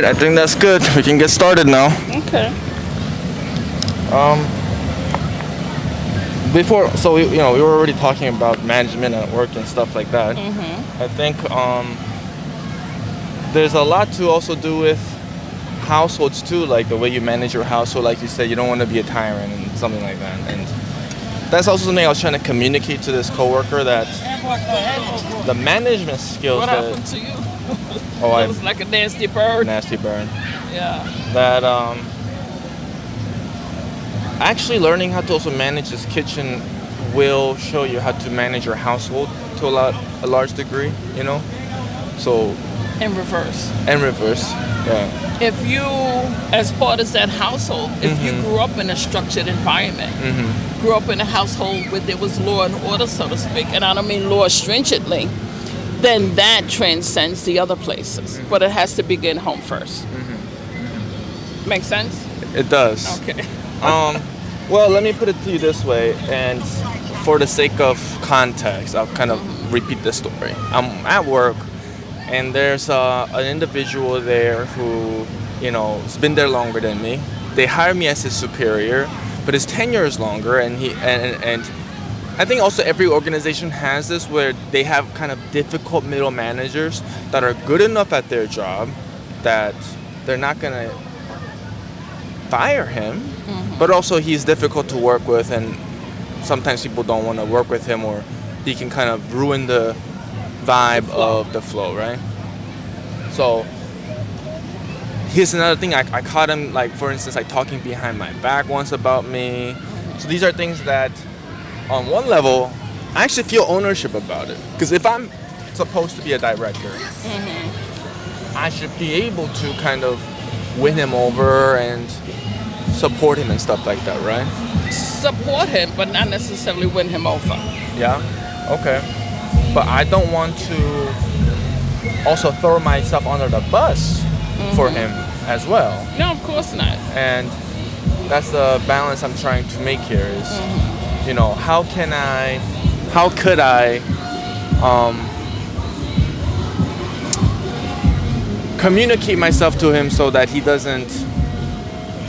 right, I think that's good. We can get started now. Okay. Um, Before, so we were already talking about management at work and stuff like that. I think there's a lot to also do with households too, like the way you manage your household. Like you said, you don't want to be a tyrant and something like that. And that's also something I was trying to communicate to this coworker, that the management skills What that happened to you? oh, It was like a nasty bird. nasty burn. Yeah. That actually learning how to also manage this kitchen will show you how to manage your household to a large degree, So In reverse. and reverse, yeah. If you, as part of that household, if you grew up in a structured environment, grew up in a household where there was law and order, so to speak, and I don't mean law stringently, then that transcends the other places. But it has to begin home first. Make sense? It does. Okay. Well, let me put it to you this way, and for the sake of context, I'll kind of repeat the story. I'm at work, and there's an individual there who, has been there longer than me. They hired me as his superior, but his tenure is longer, and and I think also every organization has this, where they have kind of difficult middle managers that are good enough at their job that they're not gonna fire him, but also he's difficult to work with, and sometimes people don't want to work with him, or he can kind of ruin the vibe of the flow, right? So here's another thing. I caught him, like, for instance, like talking behind my back once about me. So these are things that on one level I actually feel ownership about it, because if I'm supposed to be a director, I should be able to kind of win him over and support him and stuff like that, right? Support him, but not necessarily win him over. Yeah. Okay. But I don't want to also throw myself under the bus for him as well. No, of course not. And that's the balance I'm trying to make here is, how could I communicate myself to him so that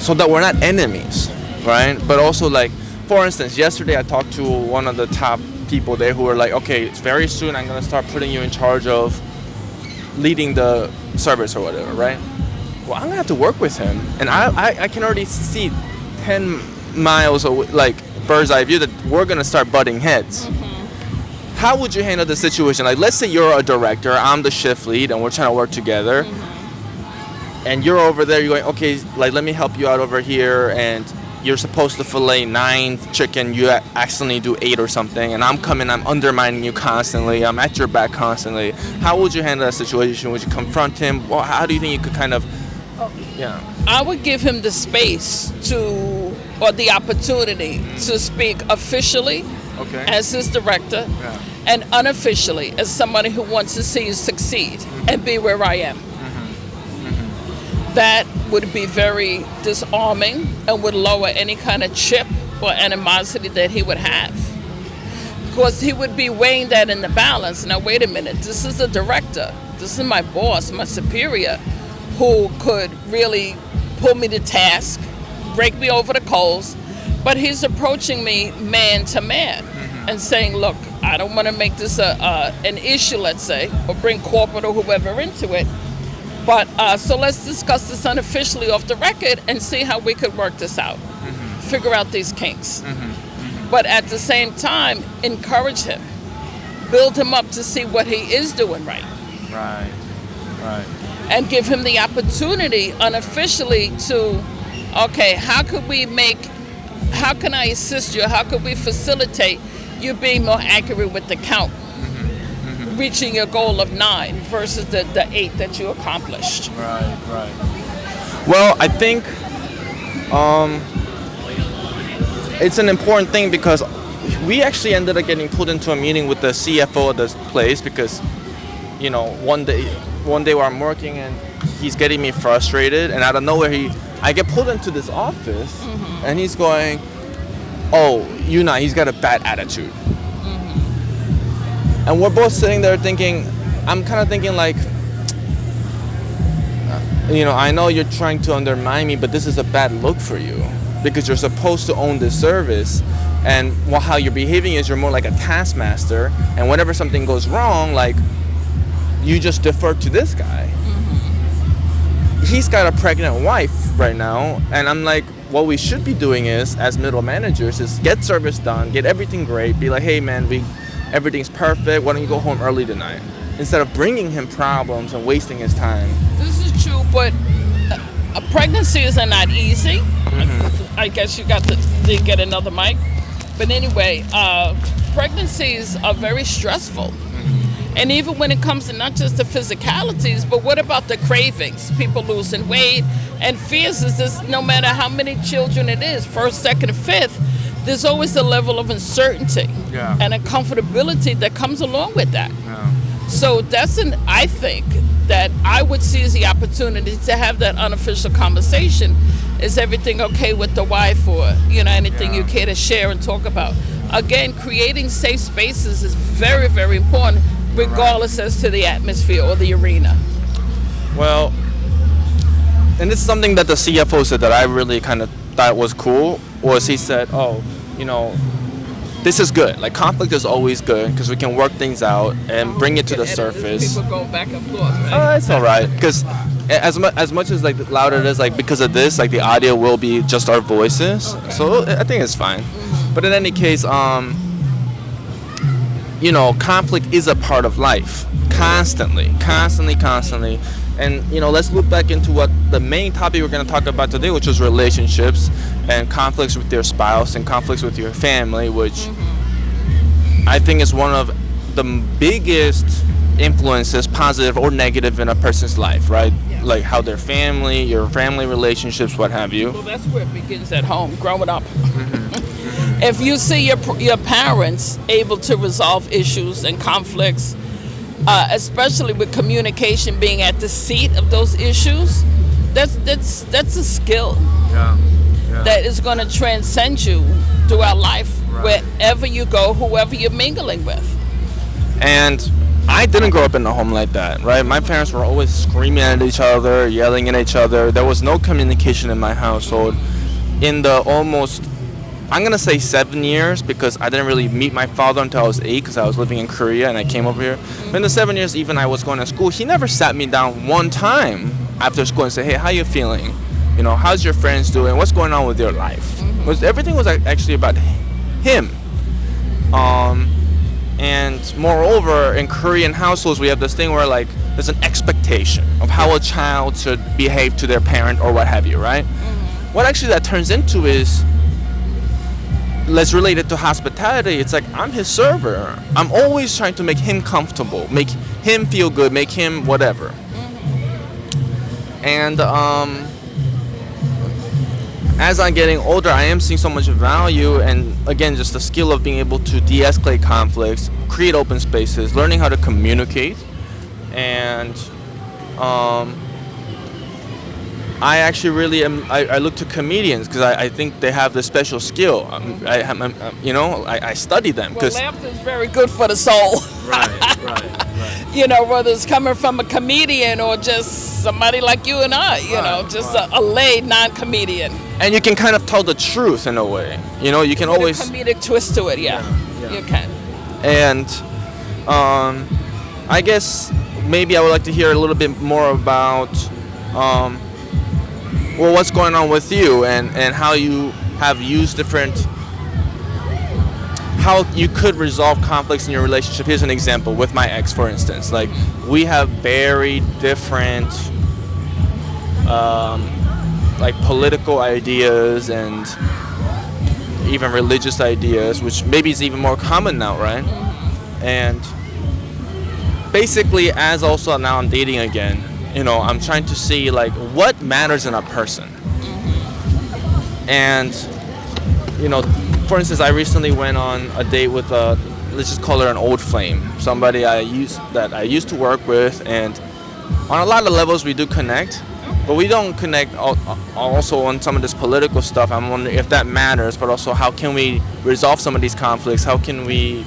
so that we're not enemies, right? But also, like, for instance, yesterday I talked to one of the top people there who were like, okay, it's very soon I'm gonna start putting you in charge of leading the service or whatever, right? Well, I'm gonna have to work with him, and I can already see 10 miles away, like bird's eye view, that we're gonna start butting heads. How would you handle the situation? Like, let's say you're a director, I'm the shift lead, and we're trying to work together. And you're over there, you're going, okay, like, let me help you out over here, and you're supposed to fillet 9 chicken, you accidentally do 8 or something, and I'm undermining you constantly, I'm at your back constantly. How would you handle that situation? Would you confront him? Well, how do you think you could kind of, I would give him the space or the opportunity to speak officially as his director, and unofficially as somebody who wants to see you succeed and be where I am. That would be very disarming and would lower any kind of chip or animosity that he would have. Because he would be weighing that in the balance. Now, wait a minute, this is a director. This is my boss, my superior, who could really pull me to task, break me over the coals, but he's approaching me man to man and saying, look, I don't want to make this an issue, let's say, or bring corporate or whoever into it. But so let's discuss this unofficially off the record and see how we could work this out. Figure out these kinks. But at the same time, encourage him. Build him up to see what he is doing right. Right. And give him the opportunity unofficially to, okay, how can I assist you? How could we facilitate you being more accurate with the count? Reaching your goal of 9 versus the 8 that you accomplished. Right. Well, I think it's an important thing, because we actually ended up getting pulled into a meeting with the CFO of this place, because one day where I'm working and he's getting me frustrated, and out of nowhere I get pulled into this office and he's going, oh, he's got a bad attitude. And we're both sitting there thinking, I'm kind of thinking like, I know you're trying to undermine me, but this is a bad look for you because you're supposed to own this service. And how you're behaving is you're more like a taskmaster. And whenever something goes wrong, like, you just defer to this guy. He's got a pregnant wife right now. And I'm like, what we should be doing is, as middle managers, is get service done, get everything great, be like, hey, man, everything's perfect. Why don't you go home early tonight? Instead of bringing him problems and wasting his time. This is true, but pregnancies are not easy. I guess you did get another mic. But anyway, pregnancies are very stressful. And even when it comes to not just the physicalities, but what about the cravings? People losing weight and fears is this, no matter how many children it is, first, second, and fifth, there's always a level of uncertainty and a comfortability that comes along with that. Yeah. So I think that I would seize the opportunity to have that unofficial conversation. Is everything okay with the wife, or anything you care to share and talk about? Again, creating safe spaces is very, very important, regardless as to the atmosphere or the arena. Well, and this is something that the CFO said that I really kind of thought was cool, was he said, this is good. Like, conflict is always good because we can work things out and bring it to the surface. People going back and forth, right? It's all right, because as much as like louder it is, like, because of this, like, the audio will be just our voices. Okay. So I think it's fine. But in any case, conflict is a part of life, constantly. And let's loop back into what the main topic we're going to talk about today, which is relationships and conflicts with your spouse and conflicts with your family, which I think is one of the biggest influences, positive or negative, in a person's life, right? Yeah. Like how your family relationships, what have you. Well, that's where it begins at home, growing up. If you see your parents able to resolve issues and conflicts, especially with communication being at the seat of those issues, that's a skill that is going to transcend you throughout life, wherever you go, whoever you're mingling with. And I didn't grow up in a home like that, right? My parents were always screaming at each other, yelling at each other. There was no communication in my household. In the almost, I'm going to say 7 years, because I didn't really meet my father until I was 8, because I was living in Korea and I came over here. But in the 7 years, even I was going to school, he never sat me down one time after school and said, hey, how you feeling? How's your friends doing? What's going on with your life? Everything was actually about him. And moreover, in Korean households, we have this thing where, like, there's an expectation of how a child should behave to their parent or what have you, right? What actually that turns into is, let's relate it to hospitality. It's like, I'm his server. I'm always trying to make him comfortable, make him feel good, make him whatever. And as I'm getting older, I am seeing so much value, and again, just the skill of being able to de-escalate conflicts, create open spaces, learning how to communicate, and I actually really I look to comedians because I think they have this special skill. I study them. Well, laughter is very good for the soul. Right. Whether it's coming from a comedian or just somebody like you and I, a lay non-comedian. And you can kind of tell the truth in a way. You can always... a comedic twist to it, yeah. You can. And I guess maybe I would like to hear a little bit more about... what's going on with you and how you have used how you could resolve conflicts in your relationship. Here's an example with my ex, for instance. Like, we have very different political ideas and even religious ideas, which maybe is even more common now, right? And basically, as also now I'm dating again, I'm trying to see, like, what matters in a person. And, for instance, I recently went on a date with let's just call her an old flame, somebody I used to work with, and on a lot of levels we do connect, but we don't connect also on some of this political stuff. I'm wondering if that matters, but also how can we resolve some of these conflicts? How can we,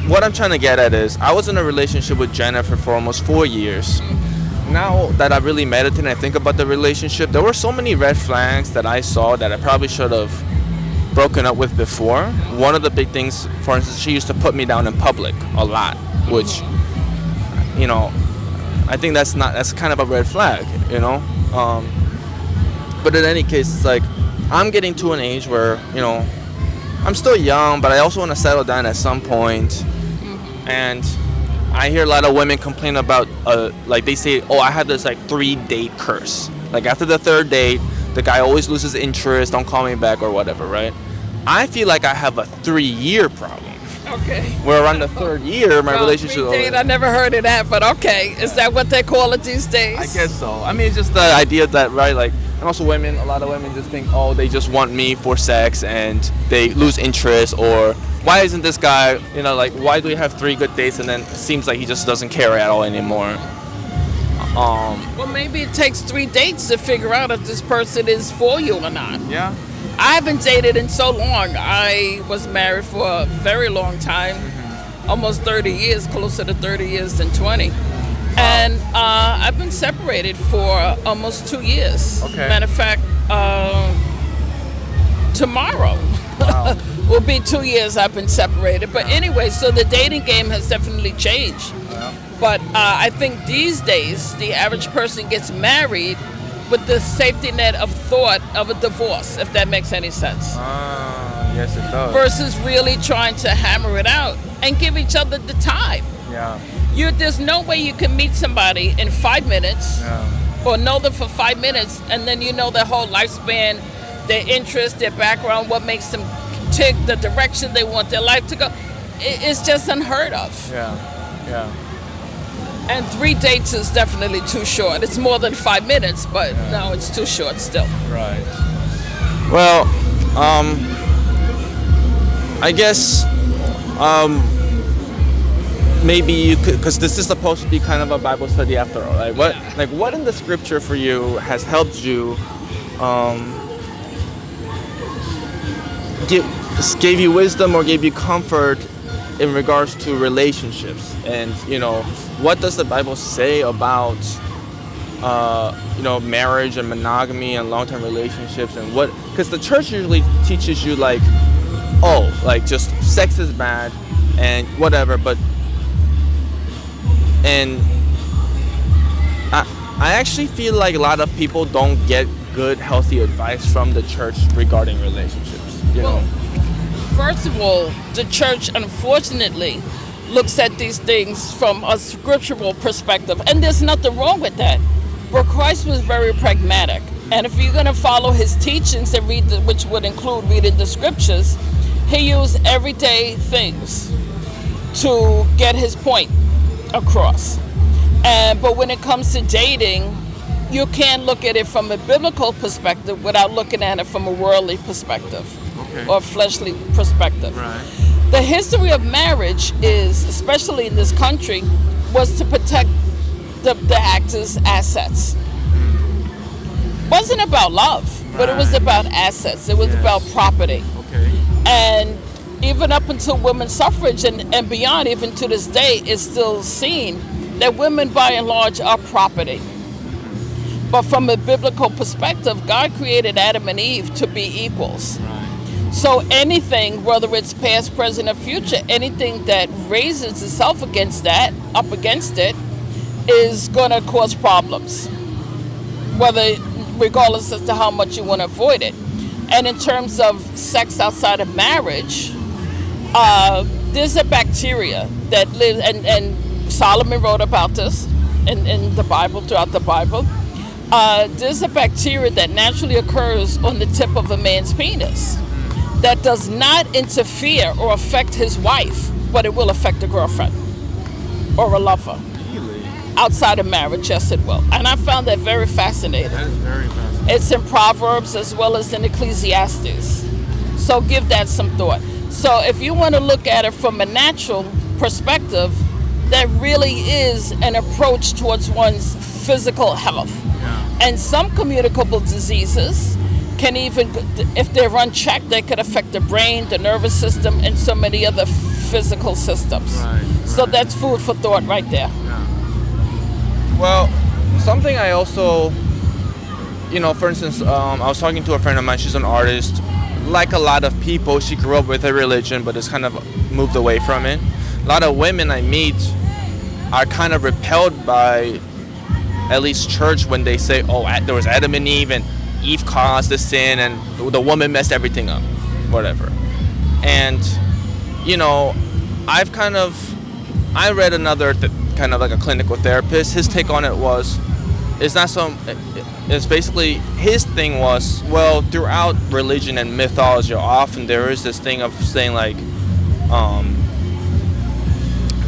what I'm trying to get at is I was in a relationship with Jennifer for almost 4 years. Now that I really meditate and I think about the relationship, there were so many red flags that I saw that I probably should have broken up with before. One of the big things, for instance, she used to put me down in public a lot, which, I think that's kind of a red flag, But in any case, it's like I'm getting to an age where, I'm still young, but I also want to settle down at some point. And I hear a lot of women complain about, like they say, oh, I have this like 3-date curse. Like after the 3rd date, the guy always loses interest, don't call me back or whatever, right? I feel like I have a 3-year problem. Okay. Where around the 3rd year, my relationship. 3 date, I never heard of that, but okay. Is that what they call it these days? I guess so. I mean, it's just the idea that, right, like, and also women, a lot of women just think, oh, they just want me for sex and they lose interest, or why isn't this guy, like, why do we have 3 good dates and then it seems like he just doesn't care at all anymore? Well, maybe it takes 3 dates to figure out if this person is for you or not. Yeah. I haven't dated in so long. I was married for a very long time, almost 30 years, closer to 30 years than 20. And I've been separated for almost 2 years. Okay. Matter of fact, tomorrow will be 2 years I've been separated. But anyway, so the dating game has definitely changed. Yeah. But I think these days, the average person gets married with the safety net of thought of a divorce, if that makes any sense. Yes, it does. Versus really trying to hammer it out and give each other the time. Yeah. There's no way you can meet somebody in 5 minutes or know them for 5 minutes and then you know their whole lifespan, their interest, their background, what makes them tick, the direction they want their life to go. It's just unheard of. Yeah. And 3 dates is definitely too short. It's more than 5 minutes, but no, it's too short still. Right. Well, I guess maybe you could, because this is supposed to be kind of a Bible study after all. What in the scripture for you has helped you, gave you wisdom or gave you comfort in regards to relationships? And what does the Bible say about marriage and monogamy and long-term relationships, and what, because the church usually teaches you like, oh, like just sex is bad and whatever, but I actually feel like a lot of people don't get good, healthy advice from the church regarding relationships. Well, first of all, the church, unfortunately, looks at these things from a scriptural perspective, and there's nothing wrong with that. But Christ was very pragmatic, and if you're going to follow his teachings and which would include reading the scriptures, he used everyday things to get his point across. But when it comes to dating, you can't look at it from a biblical perspective without looking at it from a worldly perspective or a fleshly perspective. Right. The history of marriage is, especially in this country, was to protect the actor's assets. It wasn't about love, but it was about assets. It was about property. Okay. And even up until women's suffrage and beyond, even to this day, it's still seen that women, by and large, are property. But from a biblical perspective, God created Adam and Eve to be equals. Right. So anything, whether it's past, present, or future, anything that raises itself against that, up against it, is going to cause problems, regardless as to how much you want to avoid it. And in terms of sex outside of marriage, there's a bacteria that lives, and Solomon wrote about this in the Bible, throughout the Bible. There's a bacteria that naturally occurs on the tip of a man's penis that does not interfere or affect his wife, but it will affect a girlfriend or a lover. Really? Outside of marriage, yes, it will. And I found that very fascinating. That is very fascinating. It's in Proverbs as well as in Ecclesiastes. So give that some thought. So if you want to look at it from a natural perspective, that really is an approach towards one's physical health. Yeah. And some communicable diseases can even, if they're unchecked, they could affect the brain, the nervous system, and so many other physical systems. Right, So right. that's food for thought right there. Well, something I also, for instance, I was talking to a friend of mine. She's an artist. Like a lot of people, she grew up with a religion, but has kind of moved away from it. A lot of women I meet are kind of repelled by at least church when they say, oh, there was Adam and Eve, and Eve caused the sin, and the woman messed everything up, whatever. And, I read another kind of like a clinical therapist. His take on it was, it's basically, his thing was, well, throughout religion and mythology, often there is this thing of saying like,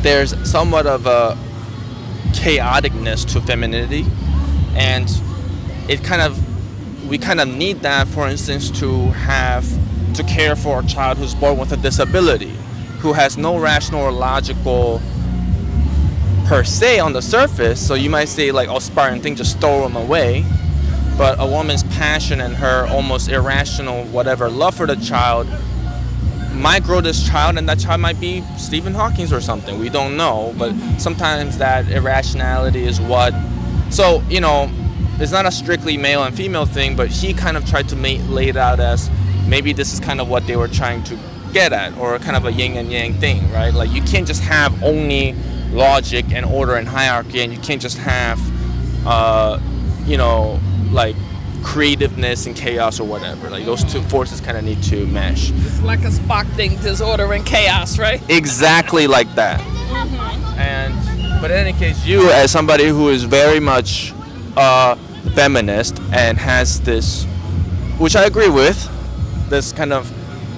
there's somewhat of a chaoticness to femininity, and we kind of need that, for instance, to care for a child who's born with a disability, who has no rational or logical per se on the surface. So you might say like, oh, Spartan thing, just throw them away. But a woman's passion and her almost irrational whatever love for the child might grow this child, and that child might be Stephen Hawking or something. We don't know, but sometimes that irrationality is what. So it's not a strictly male and female thing, but he kind of tried to lay it out as maybe this is kind of what they were trying to get at, or kind of a yin and yang thing, right? Like you can't just have only logic and order and hierarchy, and you can't just have like creativeness and chaos or whatever. Like those two forces kind of need to mesh. It's like a Spock thing, disorder and chaos, right? Exactly like that. But in any case, you as somebody who is very much feminist and has this, which I agree with, this kind of,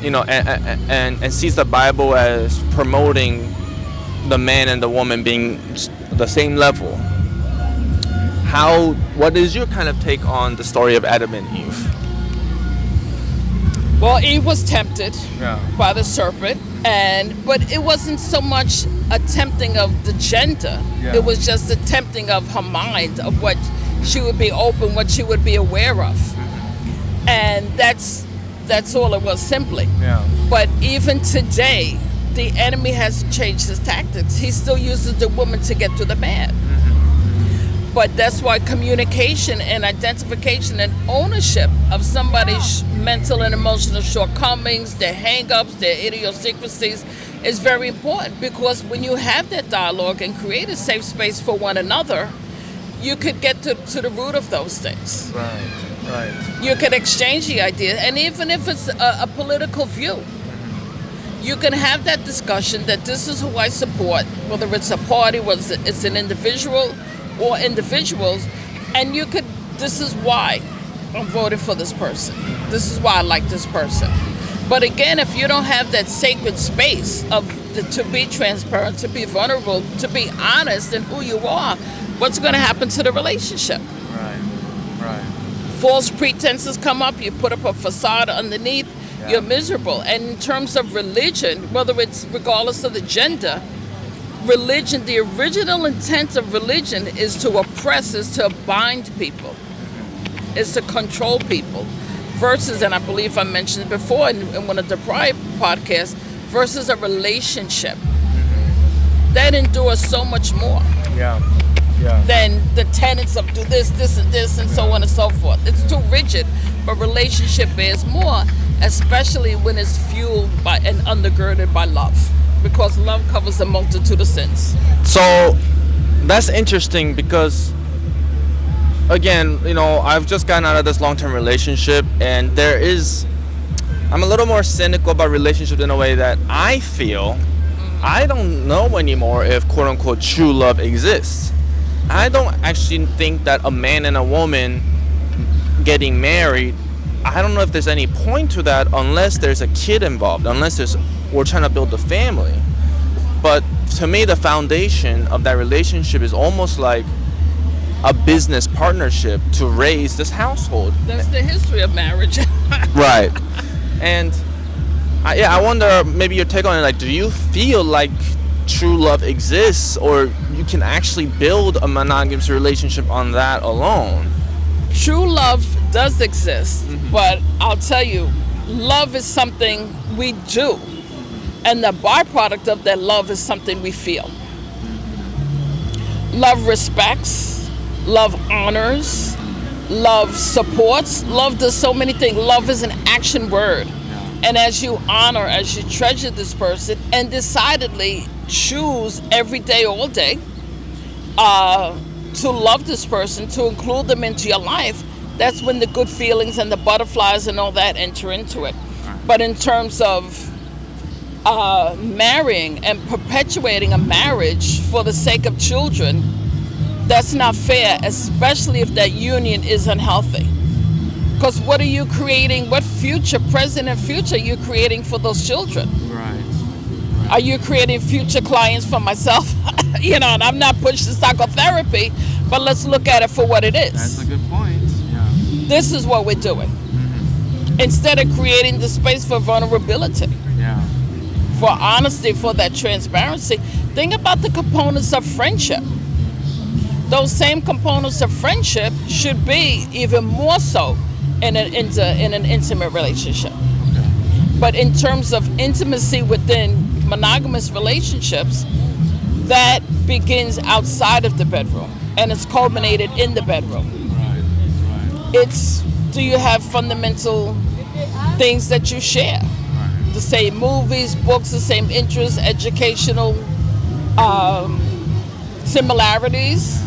and sees the Bible as promoting the man and the woman being the same level. What is your kind of take on the story of Adam and Eve? Well, Eve was tempted Yeah. by the serpent, but it wasn't so much a tempting of the gender. Yeah. It was just a tempting of her mind, of what she would be open, what she would be aware of. And that's all it was, simply. Yeah. But even today, the enemy hasn't changed his tactics. He still uses the woman to get to the man. But that's why communication and identification and ownership of somebody's mental and emotional shortcomings, their hang-ups, their idiosyncrasies is very important, because when you have that dialogue and create a safe space for one another, you could get to the root of those things. Right. You can exchange the idea, and even if it's a political view, you can have that discussion that this is who I support, whether it's a party, whether it's an individual or individuals, and this is why I'm voting for this person. This is why I like this person. But again, if you don't have that sacred space to be transparent, to be vulnerable, to be honest in who you are, what's going to happen to the relationship? Right. False pretenses come up, you put up a facade underneath, Yeah. You're miserable. And in terms of religion, whether it's regardless of the gender, religion, the original intent of religion is to oppress, is to bind people, is to control people, versus, and I believe I mentioned it before in one of the prior podcasts, versus a relationship that endures so much more than the tenets of do this, this, and this, and so on and so forth. It's too rigid, but relationship bears more, especially when it's fueled by and undergirded by love, because love covers a multitude of sins. So that's interesting because, again, I've just gotten out of this long-term relationship, and I'm a little more cynical about relationships in a way that I feel I don't know anymore if quote-unquote true love exists. I don't actually think that a man and a woman getting married, I don't know if there's any point to that unless there's a kid involved, unless we're trying to build a family. But to me, the foundation of that relationship is almost like a business partnership to raise this household. That's the history of marriage. Right. And I wonder, maybe your take on it, like, do you feel like true love exists, or you can actually build a monogamous relationship on that alone? True love does exist, but I'll tell you, love is something we do. And the byproduct of that love is something we feel. Love respects, love honors, love supports, love does so many things. Love is an action word. And as you honor, as you treasure this person and decidedly choose every day, all day, to love this person, to include them into your life, that's when the good feelings and the butterflies and all that enter into it. But in terms of marrying and perpetuating a marriage for the sake of children, that's not fair, especially if that union is unhealthy. Because what are you creating? What future, present and future, are you creating for those children? Right. Are you creating future clients for myself? And I'm not pushing psychotherapy, but let's look at it for what it is. That's a good point. Yeah. This is what we're doing. Instead of creating the space for vulnerability, Yeah. for honesty, for that transparency, think about the components of friendship. Those same components of friendship should be even more so in an intimate relationship. Okay. But in terms of intimacy within monogamous relationships, that begins outside of the bedroom and it's culminated in the bedroom. Right. It's, do you have fundamental things that you share? The same movies, books, the same interests, educational similarities.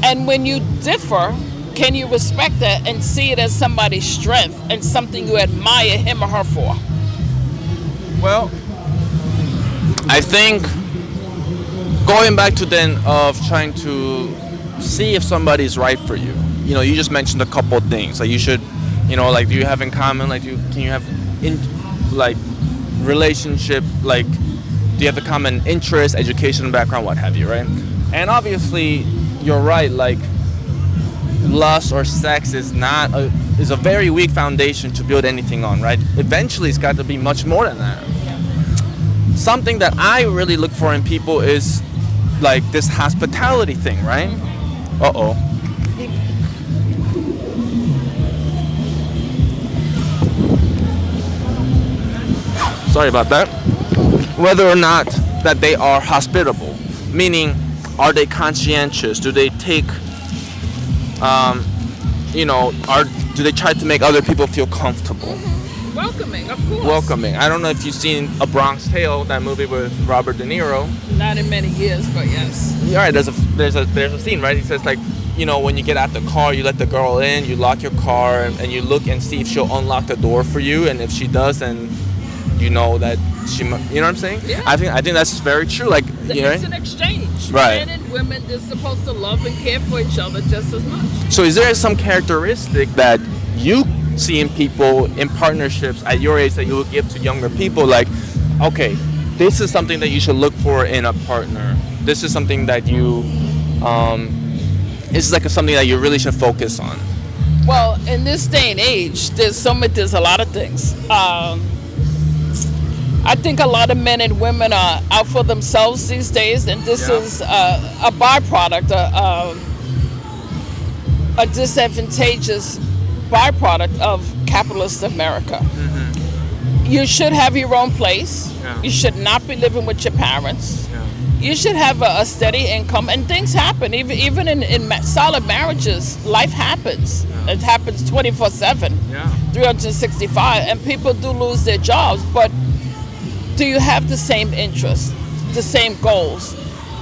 And when you differ, can you respect that and see it as somebody's strength and something you admire him or her for? Well, I think going back to then of trying to see if somebody's right for you. You just mentioned a couple of things. Like you should, like do you have in common? Like can you have relationship? Like do you have a common interest, education background, what have you, right? And obviously, you're right. Like lust or sex is a very weak foundation to build anything on, right? Eventually, it's got to be much more than that. Something that I really look for in people is like this hospitality thing, right? Uh-oh. Sorry about that. Whether or not that they are hospitable, meaning are they conscientious? Do they take, do they try to make other people feel comfortable? Welcoming, of course. Welcoming. I don't know if you've seen A Bronx Tale, that movie with Robert De Niro. Not in many years, but yes. All right, there's a scene, right? He says like, when you get out the car, you let the girl in, you lock your car, and you look and see if she'll unlock the door for you, and if she does, then you know that she, what I'm saying? Yeah. I think that's very true. Like, it's an exchange. Right. Men and women, they're supposed to love and care for each other just as much. So is there some characteristic that you see in people in partnerships at your age that you would give to younger people? Like, okay, this is something that you should look for in a partner. This is something that this is like something that you really should focus on. Well, in this day and age, there's a lot of things. I think a lot of men and women are out for themselves these days, and this is a byproduct, a disadvantageous byproduct of capitalist America. Mm-hmm. You should have your own place. Yeah. You should not be living with your parents. Yeah. You should have a steady income, and things happen. Even in solid marriages, life happens. Yeah. It happens 24/7, 365, and people do lose their jobs, but do you have the same interests, the same goals?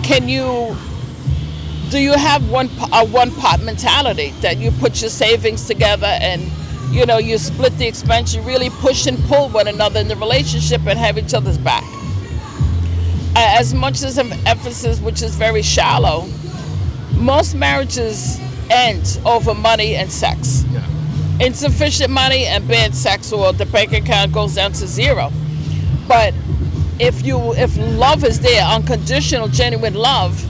Do you have a one-pot mentality that you put your savings together and you split the expense, you really push and pull one another in the relationship and have each other's back? As much as an emphasis, which is very shallow, most marriages end over money and sex. Yeah. Insufficient money and bad sex, or the bank account goes down to zero. But if love is there, unconditional, genuine love,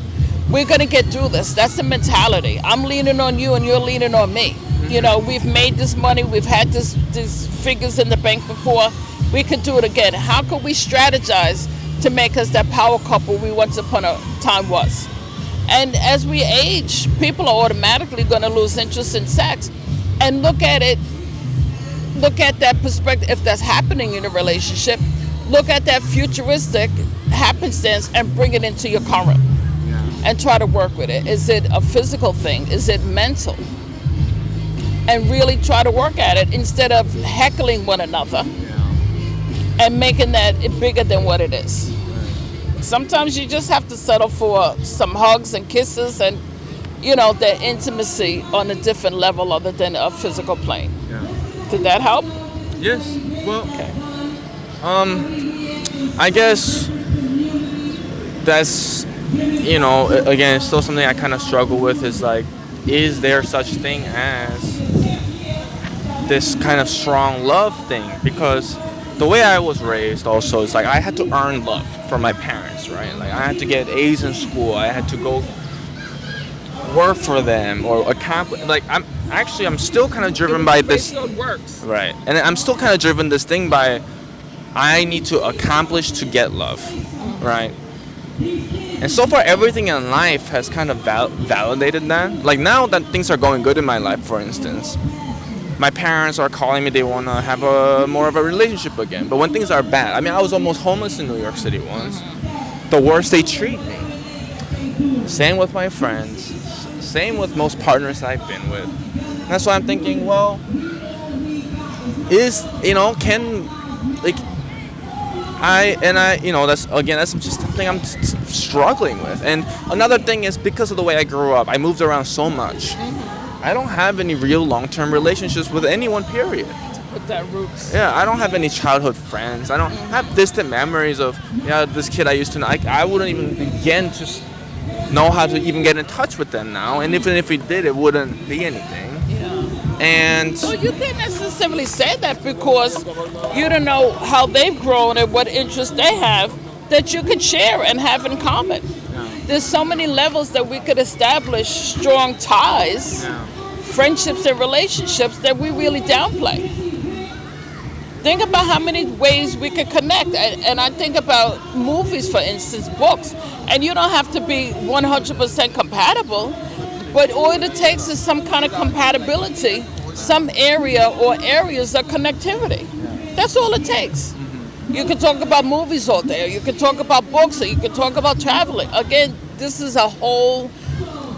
we're gonna get through this. That's the mentality. I'm leaning on you and you're leaning on me. Mm-hmm. We've made this money, we've had these figures in the bank before. We could do it again. How could we strategize to make us that power couple we once upon a time was? And as we age, people are automatically gonna lose interest in sex. And look at that perspective. If that's happening in a relationship, look at that futuristic happenstance and bring it into your current Yeah. and try to work with it. Is it a physical thing? Is it mental? And really try to work at it instead of heckling one another Yeah. and making that it bigger than what it is. Sometimes you just have to settle for some hugs and kisses and, the intimacy on a different level other than a physical plane. Yeah. Did that help? Yes. Well, Okay. I guess that's, again, it's still something I kind of struggle with is like, is there such thing as this kind of strong love thing? Because the way I was raised also is like I had to earn love from my parents, right? Like I had to get A's in school. I had to go work for them or accomplish. Like I'm still kind of driven by this. Based on works. Right. And I'm still kind of driven this thing by I need to accomplish to get love, right? And so far, everything in life has kind of validated that. Like now that things are going good in my life, for instance, my parents are calling me. They want to have more of a relationship again. But when things are bad, I mean, I was almost homeless in New York City once. The worst they treat me. Same with my friends. Same with most partners I've been with. And that's why I'm thinking, well, can, like, that's just something I'm struggling with. And another thing is because of the way I grew up, I moved around so much. I don't have any real long-term relationships with anyone, period. Put that roots. Yeah, I don't have any childhood friends. I don't have distant memories of, this kid I used to know. I wouldn't even begin to know how to even get in touch with them now. And even if we did, it wouldn't be anything. Yeah. And So you can't necessarily say that because you don't know how they've grown and what interests they have that you could share and have in common. There's so many levels that we could establish strong ties, friendships and relationships that we really downplay. Think about how many ways we could connect. And I think about movies, for instance, books. And you don't have to be 100% compatible, but all it takes is some kind of compatibility, some area or areas of connectivity. That's all it takes. You can talk about movies all day, or you can talk about books, or you can talk about traveling. Again, this is a whole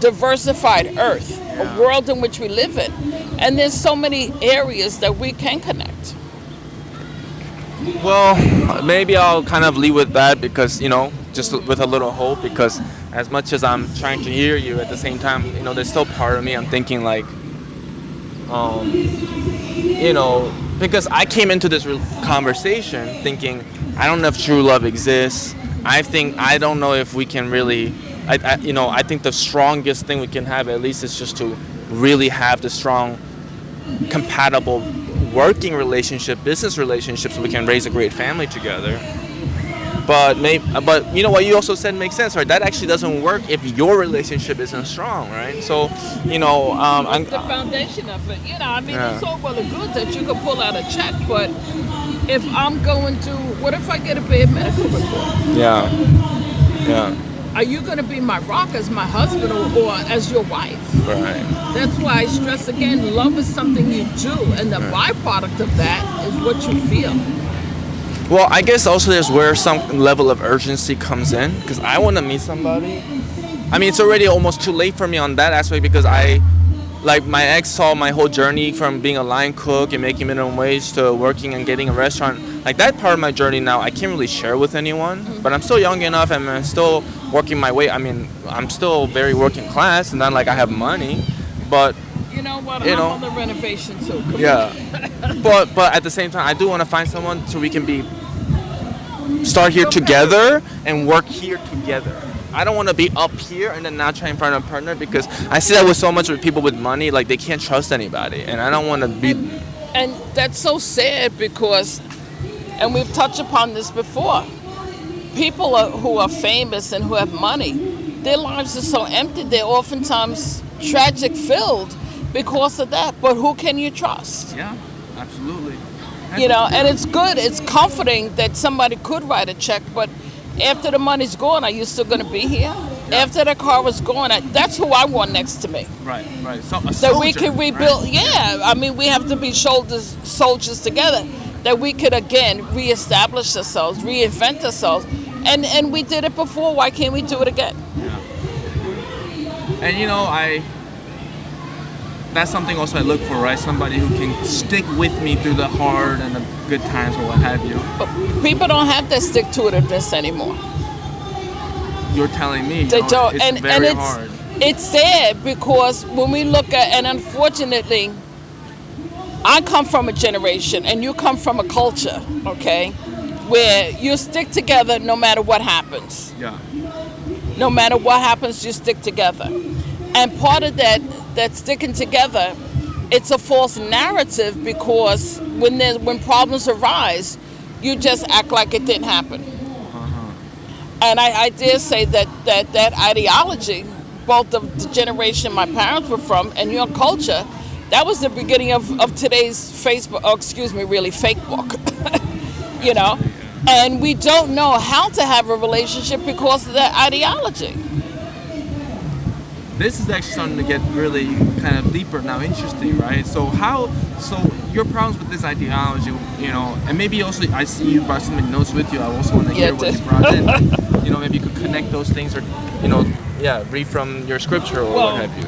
diversified earth, a world in which we live in. And there's so many areas that we can connect. well, maybe I'll kind of leave with that because, just with a little hope, because as much as I'm trying to hear you, at the same time, there's still part of me I'm thinking like, because I came into this conversation thinking, I don't know if true love exists. I don't know if we can really, I think the strongest thing we can have at least is just to really have the strong, compatible working relationship, business relationships, so we can raise a great family together. But what you also said makes sense, right? That actually doesn't work if your relationship isn't strong, right? So, It's the foundation of it. It's all well and good that you can pull out a check, but if I'm going to, what if I get a bad medical report? yeah, Are you going to be my rock as my husband or as your wife? right. That's why I stress again, love is something you do, and the byproduct of that is what you feel. Well, I guess also there's where some level of urgency comes in, because I want to meet somebody. I mean, it's already almost too late for me on that aspect because my ex saw my whole journey from being a line cook and making minimum wage to working and getting a restaurant. Like that part of my journey now, I can't really share with anyone, but I'm still young enough and I'm still working my way. I mean, I'm still very working class and not like I have money, but You know what? I'm on the renovation too. Come on. but at the same time, I do want to find someone so we can start here together and work here together. I don't want to be up here and then now try and find a partner because I see that with so much with people with money, like they can't trust anybody, and I don't want to be. And that's so sad because, and we've touched upon this before, people who are famous and who have money, their lives are so empty. They're oftentimes tragic filled because of that. But who can you trust? Yeah, absolutely. And it's good. It's comforting that somebody could write a check, but after the money's gone, are you still going to be here? Yeah. After the car was gone, that's who I want next to me. Right. So a that we soldier, can rebuild. right? Yeah, I mean, we have to be soldiers together. that we could again reestablish ourselves, reinvent ourselves, and we did it before. Why can't we do it again? And that's something also I look for, right? Somebody who can stick with me through the hard and the good times or what have you. But people don't have that stick-to-itiveness anymore. You're telling me, They don't, it's very hard. It's sad because when we look at, and unfortunately, I come from a generation and you come from a culture, okay, where you stick together no matter what happens. Yeah. No matter what happens, you stick together. And part of that sticking together, it's a false narrative because when problems arise, you just act like it didn't happen. And I dare say that ideology, both of the generation my parents were from and your culture, that was the beginning of today's really Facebook, And we don't know how to have a relationship because of that ideology. This is actually starting to get really kind of deeper now, interesting, right? So your problems with this ideology, and maybe also I see you brought some notes with you. I also want to hear what you brought in. Maybe you could connect those things, or read from your scripture or what have you.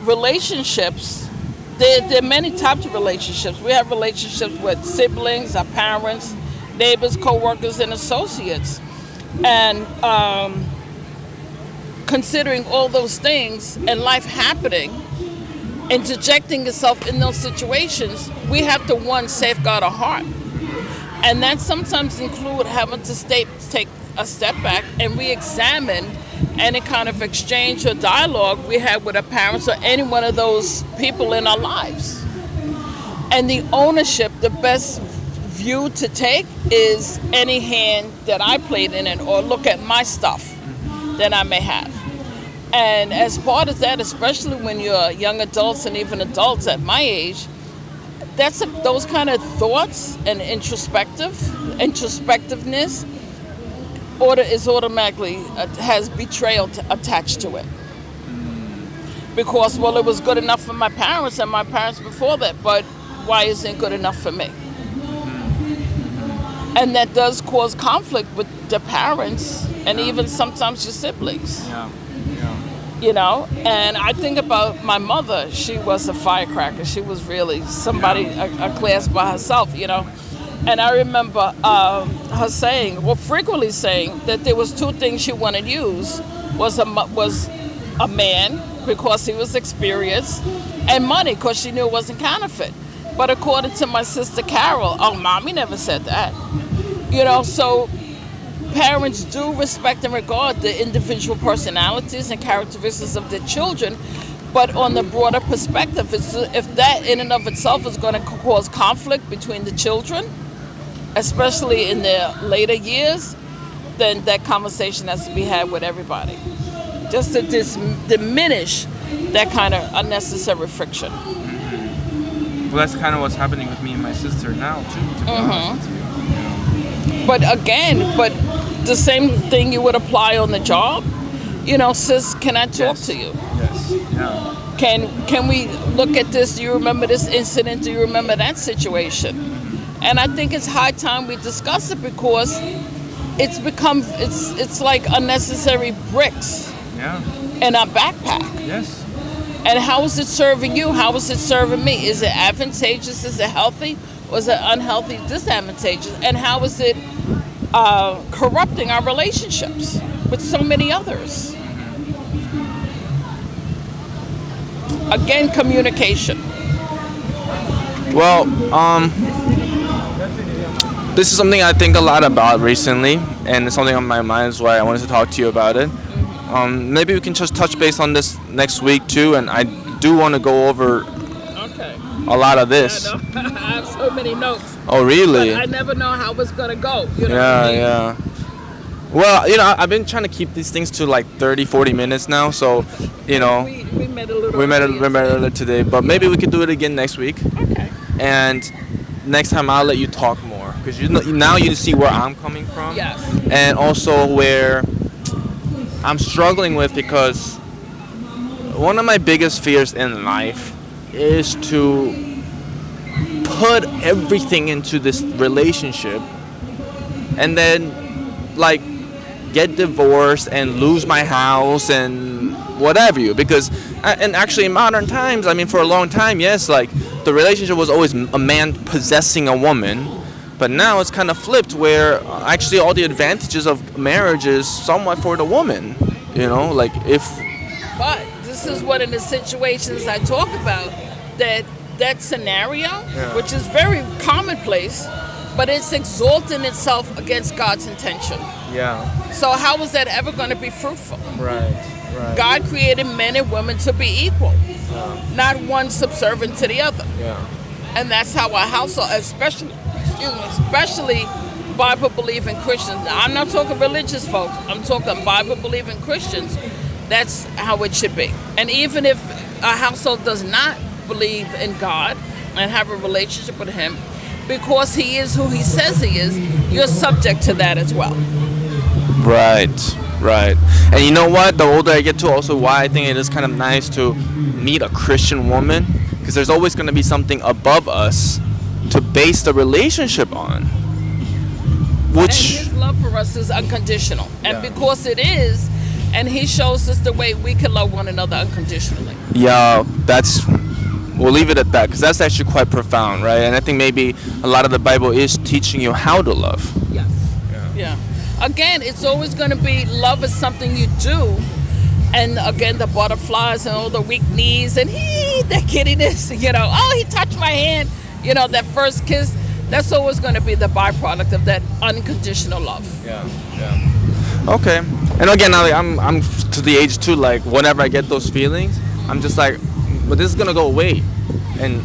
Relationships. There are many types of relationships. We have relationships with siblings, our parents, neighbors, co-workers, and associates. And considering all those things and life happening, interjecting yourself in those situations, we have to, one, safeguard our heart. And that sometimes include having to take a step back and re-examine any kind of exchange or dialogue we had with our parents or any one of those people in our lives. And the ownership, the best view to take is any hand that I played in it, or look at my stuff that I may have. And as part of that, especially when you're young adults and even adults at my age, those kind of thoughts and introspectiveness is automatically has betrayal attached to it. Because, well, it was good enough for my parents and my parents before that, but why isn't it good enough for me? And that does cause conflict with the parents and even sometimes your siblings. And I think about my mother. She was a firecracker. She was really somebody, a class by herself, And I remember her frequently saying that there was two things she wanted to use, was a man, because he was experienced, and money, because she knew it wasn't counterfeit. But according to my sister Carol, Mommy never said that. So parents do respect and regard the individual personalities and characteristics of their children, but on the broader perspective, if that in and of itself is going to cause conflict between the children, especially in their later years, then that conversation has to be had with everybody, just to diminish that kind of unnecessary friction. Well, that's kind of what's happening with me and my sister now, too, to be honest with you. But again, the same thing you would apply on the job. Sis, can I talk to you? Yes. Yeah. Can we look at this? Do you remember this incident? Do you remember that situation? And I think it's high time we discuss it, because it's like unnecessary bricks in our backpack. Yes. And how is it serving you? How is it serving me? Is it advantageous? Is it healthy? Or is it unhealthy, disadvantageous? And how is it corrupting our relationships with so many others? Again, communication. Well, this is something I think a lot about recently, and it's something on my mind, is why I wanted to talk to you about it. Maybe we can just touch base on this next week too, and I do want to go over a lot of this. I know. I have so many notes. Oh, really? But I never know how it's going to go. Yeah. Well, I've been trying to keep these things to like 30, 40 minutes now, so, We met a little we met earlier today, but maybe we could do it again next week. Okay. And next time I'll let you talk more, because now you see where I'm coming from. Yes. And also where I'm struggling with, because one of my biggest fears in life is to put everything into this relationship and then like get divorced and lose my house and whatever you, because and actually in modern times, I mean, for a long time, yes, like the relationship was always a man possessing a woman, but now it's kind of flipped where actually all the advantages of marriage is somewhat for the woman, you know, like if. But this is one of the situations I talk about, that scenario, which is very commonplace, but it's exalting itself against God's intention. Yeah. So how is that ever going to be fruitful? Right. God created men and women to be equal, not one subservient to the other. Yeah. And that's how our household, especially Bible-believing Christians. Now, I'm not talking religious folks. I'm talking Bible-believing Christians. That's how it should be. And even if a household does not believe in God and have a relationship with Him, because He is who He says He is, you're subject to that as well. Right. And you know what? The older I get to, also why I think it is kind of nice to meet a Christian woman, because there's always going to be something above us to base the relationship on. Which, and His love for us is unconditional. And because it is, and He shows us the way we can love one another unconditionally. Yeah, we'll leave it at that, because that's actually quite profound, right? And I think maybe a lot of the Bible is teaching you how to love. Yes. Yeah. Again, it's always going to be love is something you do. And again, the butterflies and all the weak knees and that kiddiness, you know, oh, he touched my hand, you know, that first kiss, that's always going to be the byproduct of that unconditional love. Yeah. Okay. And again, I'm to the age too, like whenever I get those feelings, I'm just like, but this is going to go away in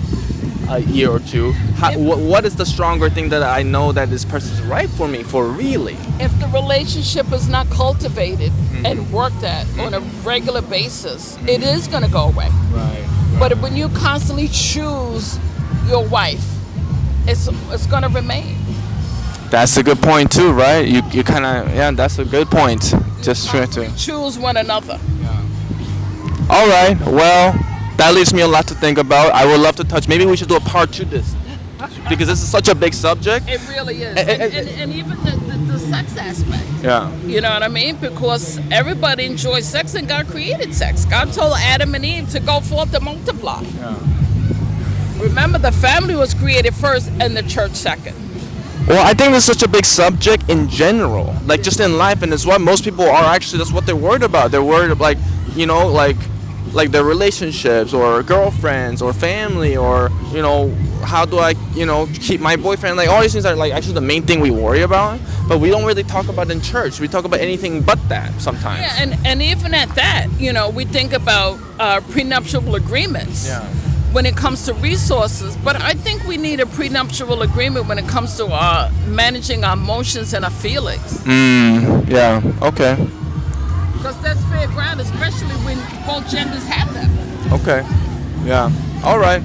a year or two. What is the stronger thing that I know that this person is right for me for really? If the relationship is not cultivated and worked at on a regular basis, it is going to go away. Right. But when you constantly choose your wife, it's going to remain. That's a good point too, right? You kind of, that's a good point. Just try to choose one another. All right. Well, that leaves me a lot to think about. I would love to touch. Maybe we should do a part 2 this, because this is such a big subject. It really is, and even the sex aspect. Yeah. You know what I mean? Because everybody enjoys sex, and God created sex. God told Adam and Eve to go forth and multiply. Yeah. Remember, the family was created first, and the church second. Well, I think it's such a big subject in general, like just in life, and it's what most people are actually. That's what they're worried about. They're worried, like, you know, like their relationships or girlfriends or family, or, you know, how do I, you know, keep my boyfriend, like all these things are like actually the main thing we worry about, but we don't really talk about in church. We talk about anything but that sometimes. Yeah, and even at that, you know, we think about prenuptial agreements. Yeah. When it comes to resources, but I think we need a prenuptial agreement when it comes to managing our emotions and our feelings. Yeah, okay. Because that's fair ground, especially when both genders have them. Okay. Yeah. All right.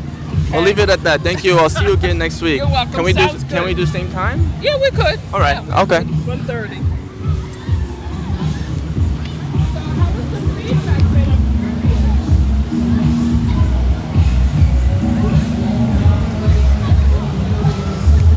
We'll leave it at that. Thank you. I'll see you again next week. You're welcome. Can we do same time? Yeah, we could. All right. Yeah. Okay. 1:30.